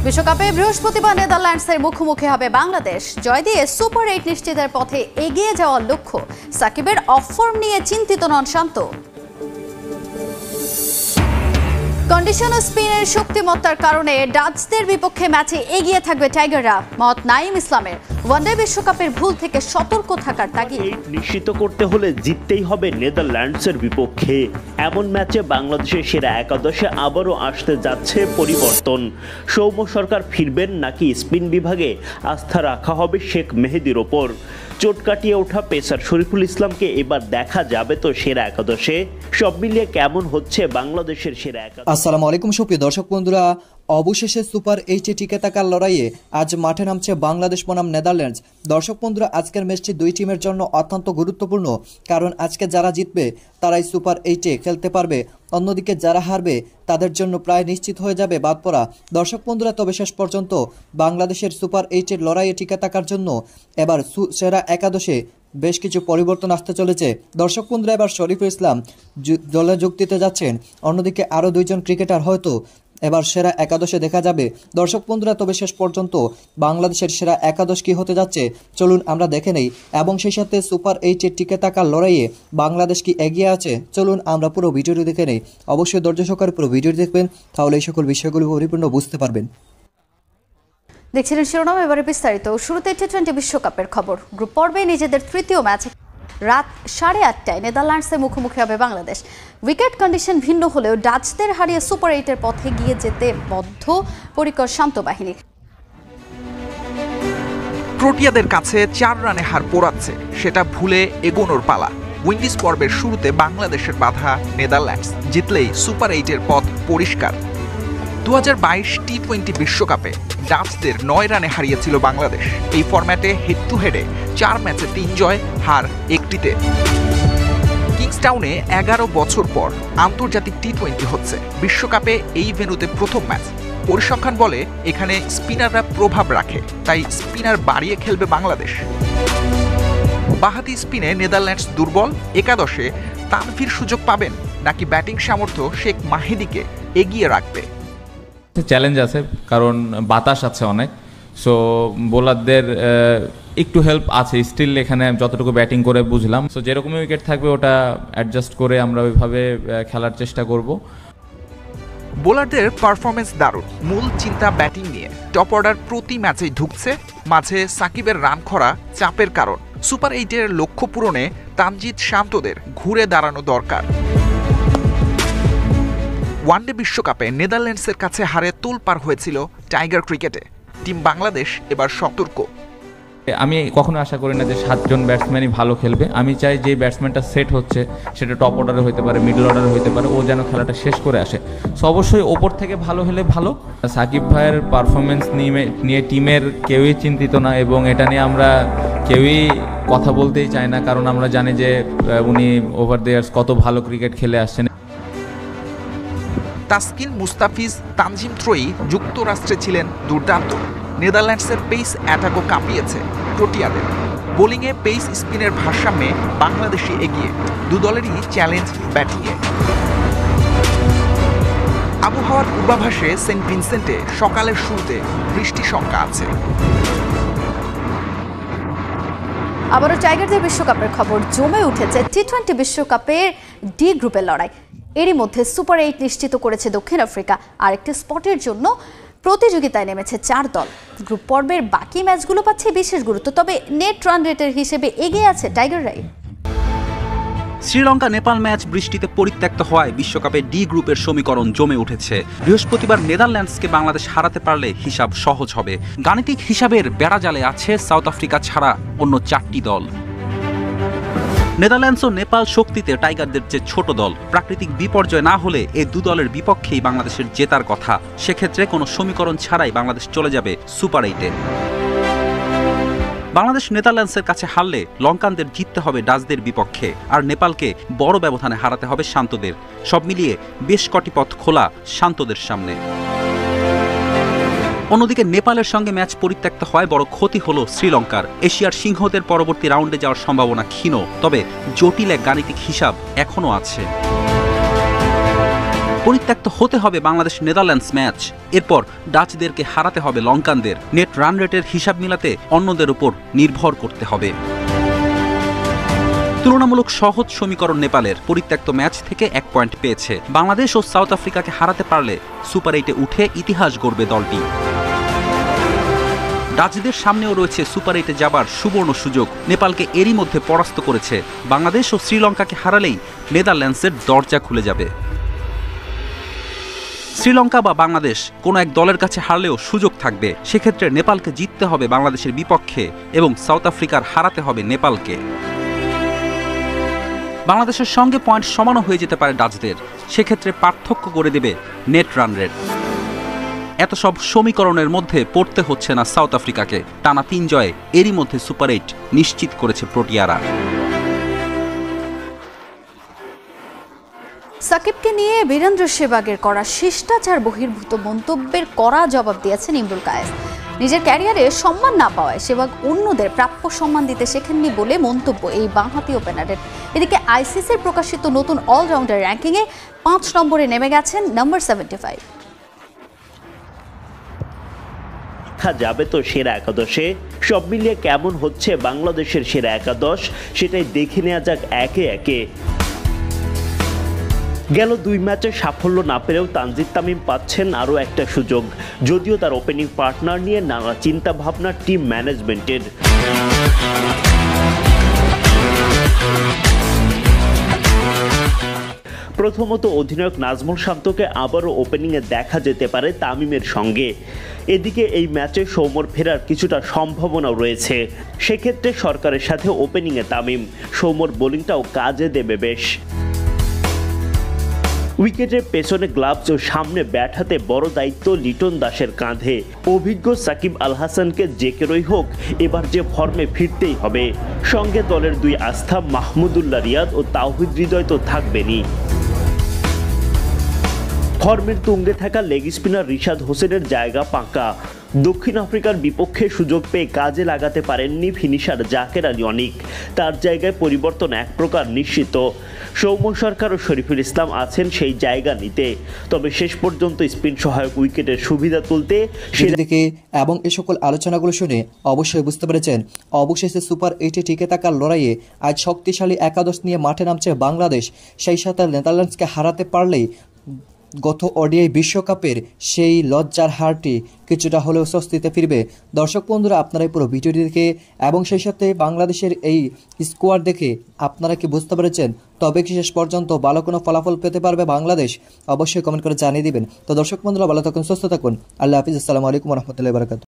বিশ্বকাপে বৃহস্পতিবার নেদারল্যান্ডসের মুখোমুখি হবে বাংলাদেশ। জয় দিয়ে সুপার 8 নিশ্চিতের পথে এগিয়ে যাওয়ার লক্ষ্য। সাকিবের অফ ফর্ম নিয়ে চিন্তিত নন শান্ত। কন্ডিশন ও স্পিনের শক্তিমত্তার কারণে ডাচদের বিপক্ষে ম্যাচে এগিয়ে থাকবে টাইগাররা। মত নাইম ইসলামের ওয়ানডে বিশ্বকাপের ভুল থেকে সতর্ক থাকার তাগিদ। নিশ্চিত করতে হলে জিততেই হবে নেদারল্যান্ডসের বিপক্ষে। এমন ম্যাচে বাংলাদেশের সেরা একাদশে আবারও আসতে যাচ্ছে পরিবর্তন। সৌম্য সরকার ফিরবেন নাকি স্পিন বিভাগে আস্থা রাখা হবে শেখ মেহেদীর ওপর? চোট কাটিয়ে ওঠা পেসার শরীফুল ইসলামকে এবার দেখা যাবে তো সেরা একাদশে? সব মিলিয়ে কেমন হচ্ছে বাংলাদেশের সেরা একাদশ? আসসালামু আলাইকুম সুপ্রিয় দর্শক বন্ধুরা, অবশেষে সুপার 8 টিকে থাকার লড়াইয়ে আজ মাঠে নামছে বাংলাদেশ বনাম নেদারল্যান্ডস। দর্শক বন্ধুরা, আজকের ম্যাচটি দুই টিমের জন্য অত্যন্ত গুরুত্বপূর্ণ, কারণ আজকে যারা জিতবে তারাই সুপার 8 খেলতে পারবে, অন্যদিকে যারা হারবে তাদের জন্য প্রায় নিশ্চিত হয়ে যাবে বাদ পড়া। দর্শক বন্ধুরা, তবে শেষ পর্যন্ত বাংলাদেশের সুপার 8 লড়াইয়ে টিকে থাকার জন্য এবার সেরা একাদশে বেশ কিছু পরিবর্তন আসতে চলেছে। দর্শক বন্ধুরা, এবার শরীফুল ইসলাম দলে যোগ দিতে যাচ্ছেন, অন্যদিকে আরও দুইজন ক্রিকেটার হয়তো এবার সেরা একাদশে দেখা যাবে। দর্শক বন্ধুরা, তবে শেষ পর্যন্ত বাংলাদেশের সেরা একাদশ কি হতে যাচ্ছে চলুন আমরা দেখে নেই, এবং সেই সাথে সুপার 8 টিকে থাকার লড়াইয়ে বাংলাদেশ কি এগিয়ে আছে চলুন আমরা পুরো ভিডিওটি দেখে নেই। অবশ্যই ধৈর্য সহকারে পুরো ভিডিওটি দেখবেন, তাহলে এই সকল বিষয়গুলি পরিপূর্ণ বুঝতে পারবেন। দেখছিলেন শিরোনাম, এবারে বিস্তারিত। শুরুতে টি-20 বিশ্বকাপের খবর। গ্রুপ পর্বে নিজেদের তৃতীয় ম্যাচ রাত 8:30টায় নেদারল্যান্ডসের মুখোমুখি হবে বাংলাদেশ। উইকেট কন্ডিশন ভিন্ন হলেও ডাচদের হারিয়ে সুপার 8 পথে গিয়ে যেতে বদ্ধপরিকর শান্ত বাহিনী। প্রোটিয়াদের কাছে 4 রানে হার পোড়াচ্ছে, সেটা ভুলে এগোনোর পালা। উইন্ডিজ পর্বের শুরুতে বাংলাদেশের বাধা নেদারল্যান্ডস, জিতলেই সুপার 8 পথ পরিষ্কার। 2022 টি-20 বিশ্বকাপে ডাচদের 9 রানে হারিয়েছিল বাংলাদেশ। এই ফরম্যাটে হেড টু হেডে 4 ম্যাচে 3 জয়, হার 1টিতে। কিংসটাউনে 11 বছর পর আন্তর্জাতিক টি-20 হচ্ছে। বিশ্বকাপে এই ভেন্যুতে প্রথম ম্যাচ। পরিসংখ্যান বলে এখানে স্পিনাররা প্রভাব রাখে, তাই স্পিনার বাড়িয়ে খেলবে বাংলাদেশ। বাহাতি স্পিনে নেদারল্যান্ডস দুর্বল। একাদশে তানভীর সুযোগ পাবেন নাকি ব্যাটিং সামর্থ্য শেখ মাহিদিকে এগিয়ে রাখবে? চ্যালেঞ্জ আছে, কারণ বাতাস আছে অনেক, সো বোলারদের একটু হেল্প আছে স্টিল। এখানে যতটুকু ব্যাটিং করে বুঝলাম, সো যেরকমই উইকেট থাকবে ওটা অ্যাডজাস্ট করে আমরা ওইভাবে খেলার চেষ্টা করব। বোলারদের পারফরমেন্স দারুণ, মূল চিন্তা ব্যাটিং নিয়ে। টপ অর্ডার প্রতি ম্যাচেই ঢুকছে, মাঝে সাকিবের রান খরা চাপের কারণ। সুপার 8 লক্ষ্য পূরণে তানজিদ শান্তদের ঘুরে দাঁড়ানো দরকার। ওয়ানডে বিশ্বকাপে নেদারল্যান্ডসের কাছে হারে তোলপাড় হয়েছিল টাইগার ক্রিকেটে। টিম বাংলাদেশ এবার সতর্ক। আমি কখনো আশা করি না যে 7 জন ব্যাটসম্যানই ভালো খেলবে। আমি চাই যে ব্যাটসম্যানটা সেট হচ্ছে সেটা টপ অর্ডারে হতে পারে, মিডল অর্ডারে হতে পারে, ও যেন খেলাটা শেষ করে আসে। সো অবশ্যই ওপর থেকে ভালো হলে ভালো। সাকিব ভাইয়ের পারফরমেন্স নিয়ে টিমের কেউই চিন্তিত না, এবং এটা নিয়ে আমরা কেউই কথা বলতেই চাই না, কারণ আমরা জানি যে উনি ওভার দ্য ইয়ার্স কত ভালো ক্রিকেট খেলে আসছেন। তাসকিন, মুস্তাফিজ, তানজিম ত্রয়ী যুক্তরাষ্ট্রে ছিলেন দুর্দান্ত। নেদারল্যান্ডসের পেস অ্যাটাকও কাঁপিয়েছে প্রোটিয়াদের। বোলিংয়ে পেস স্পিনের ভারসাম্যে বাংলাদেশি এগিয়ে, দু দলেরই চ্যালেঞ্জ ব্যাটিংয়ে। আবহাওয়ার পূর্বাভাসে সেন্ট ভিনসেন্টে সকালের শুরুতে বৃষ্টির শঙ্কা আছে। আবারও টাইগারদের বিশ্বকাপের খবর। জমে উঠেছে টি-20 বিশ্বকাপের ডি গ্রুপের লড়াই। এরই মধ্যে সুপার 8 নিশ্চিত করেছে দক্ষিণ আফ্রিকা। আরেকটি স্পটের জন্য প্রতিযোগিতায় নেমেছে 4 দল। গ্রুপ পর্বের বাকি ম্যাচগুলো পাচ্ছে বিশেষ গুরুত্ব, তবে নেট রান রেটের হিসেবে এগিয়ে আছে টাইগাররাই। শ্রীলঙ্কা নেপাল ম্যাচ বৃষ্টিতে পরিত্যক্ত হওয়ায় বিশ্বকাপে ডি গ্রুপের সমীকরণ জমে উঠেছে। বৃহস্পতিবার নেদারল্যান্ডসকে বাংলাদেশ হারাতে পারলে হিসাব সহজ হবে। গাণিতিক হিসাবের বেড়াজালে আছে সাউথ আফ্রিকা ছাড়া অন্য 4টি দল। নেদারল্যান্ডস ও নেপাল শক্তিতে টাইগারদের চেয়ে ছোট দল। প্রাকৃতিক বিপর্যয় না হলে এই দু দলের বিপক্ষেই বাংলাদেশের জেতার কথা। সেক্ষেত্রে কোনো সমীকরণ ছাড়াই বাংলাদেশ চলে যাবে সুপার 8-এ। বাংলাদেশ নেদারল্যান্ডসের কাছে হারলে লঙ্কানদের জিততে হবে ডাচদের বিপক্ষে, আর নেপালকে বড় ব্যবধানে হারাতে হবে শান্তদের। সব মিলিয়ে বেশ কটি পথ খোলা শান্তদের সামনে। অন্যদিকে নেপালের সঙ্গে ম্যাচ পরিত্যক্ত হয় বড় ক্ষতি হলো শ্রীলঙ্কার। এশিয়ার সিংহদের পরবর্তী রাউন্ডে যাওয়ার সম্ভাবনা ক্ষীণ, তবে জটিল এক গাণিতিক হিসাব এখনও আছে। পরিত্যক্ত হতে হবে বাংলাদেশ নেদারল্যান্ডস ম্যাচ। এরপর ডাচদেরকে হারাতে হবে লঙ্কানদের। নেট রান রেটের হিসাব মিলাতে অন্যদের উপর নির্ভর করতে হবে। তুলনামূলক সহজ সমীকরণ নেপালের। পরিত্যক্ত ম্যাচ থেকে 1 পয়েন্ট পেয়েছে। বাংলাদেশ ও সাউথ আফ্রিকাকে হারাতে পারলে সুপার 8-এ উঠে ইতিহাস গড়বে দলটি। ডাচদের সামনেও রয়েছে সুপার 8-এ যাবার সুবর্ণ সুযোগ। নেপালকে এরই মধ্যে পরাস্ত করেছে। বাংলাদেশ ও শ্রীলঙ্কাকে হারালেই নেদারল্যান্ডসের দরজা খুলে যাবে। শ্রীলঙ্কা বা বাংলাদেশ কোনো এক দলের কাছে হারলেও সুযোগ থাকবে। সেক্ষেত্রে নেপালকে জিততে হবে বাংলাদেশের বিপক্ষে এবং সাউথ আফ্রিকার হারাতে হবে নেপালকে। বাংলাদেশের সঙ্গে পয়েন্ট সমানও হয়ে যেতে পারে ডাচদের। সেক্ষেত্রে পার্থক্য করে দেবে নেট রান রেট। এত সব সমীকরণের মধ্যে পড়তে হচ্ছে না সাউথ আফ্রিকাকে। টানা 3 জয়ে এরই মধ্যে সুপার 8 নিশ্চিত করেছে প্রোটিয়ারা। সাকিবকে নিয়ে বীরেন্দ্র সেহবাগের করা শিষ্টাচার বহির্ভূত মন্তব্যের কড়া জবাব দিয়েছেন ইমরুল কায়েস। নিজের ক্যারিয়ারে সম্মান না পাওয়ায় সেহবাগ অন্যদের প্রাপ্য সম্মান দিতে শেখেননি বলে মন্তব্য এই বাঁহাতি ওপেনারের। এদিকে আইসিসির প্রকাশিত নতুন অলরাউন্ডার র্যাঙ্কিংয়ে 5 নম্বরে নেমে গেছেন নাম্বার 75। যাবে তো সেরা একাদশে। সব মিলিয়ে কেমন হচ্ছে বাংলাদেশের সেরা একাদশ সেটাই দেখে নেওয়া যাক একে একে। গেল 2 ম্যাচে সাফল্য না পেলেও তানজিদ তামিম পাচ্ছেন আরও একটা সুযোগ, যদিও তার ওপেনিং পার্টনার নিয়ে নানা চিন্তা ভাবনা টিম ম্যানেজমেন্টের। প্রথমত অধিনায়ক নাজমুল শান্তকে আবারও ওপেনিংয়ে দেখা যেতে পারে তামিমের সঙ্গে। এদিকে এই ম্যাচে সৌম্যর ফেরার কিছুটা সম্ভাবনাও রয়েছে। সেক্ষেত্রে সরকারের সাথে ওপেনিংয়ে তামিম, সৌম্যর বোলিংটাও কাজে দেবে বেশ। উইকেটের পেছনে গ্লাভস ও সামনে ব্যাট হাতে বড় দায়িত্ব লিটন দাসের কাঁধে। অভিজ্ঞ সাকিব আল হাসানকে যে কেউই হোক এবার যে ফর্মে ফিরতেই হবে। সঙ্গে দলের 2 আস্থা মাহমুদুল্লাহ রিয়াদ ও তাওহিদ হৃদয় তো থাকবেনই। ফর্মের তুঙ্গে থাকা লেগ স্পিনার রিশাদ হোসেনের জায়গা ফাঁকা। দক্ষিণ আফ্রিকার বিপক্ষে সুযোগ পেয়ে কাজে লাগাতে পারেননি ফিনিশার জাকের আলী অনিক। তার জায়গায় পরিবর্তন এক প্রকার নিশ্চিত। সৌম্য সরকার ও শরীফুল ইসলাম আছেন সেই জায়গা নিতে। তবে শেষ পর্যন্ত স্পিন সহায়ক উইকেটের সুবিধা তুলতে সেদিকে এবং এই সকল আলোচনাগুলো শুনে অবশ্যই বুঝতে পেরেছেন অবশেষে সুপার 8-এ টিকে থাকার লড়াইয়ে আজ শক্তিশালী একাদশ নিয়ে মাঠে নামছে বাংলাদেশ। সেই সাথে নেদারল্যান্ডসকে হারাতে পারলেই গত ওডিআই বিশ্বকাপের সেই লজ্জার হারটি কিছুটা হলেও স্বস্তিতে ফিরবে। দর্শক বন্ধুরা, আপনারা পুরো ভিডিওটি দেখে এবং সেই সাথে বাংলাদেশের এই স্কোয়াড দেখে আপনারা কি বুঝতে পেরেছেন? তবে কি শেষ পর্যন্ত ভালো কোনো ফলাফল পেতে পারবে বাংলাদেশ? অবশ্যই কমেন্ট করে জানিয়ে দিবেন। তো দর্শক বন্ধুরা, ভালো থাকুন, সুস্থ থাকুন। আল্লাহ হাফিজ। আসসালামু আলাইকুম ওয়া রাহমাতুল্লাহি ওয়া বারাকাতুহু।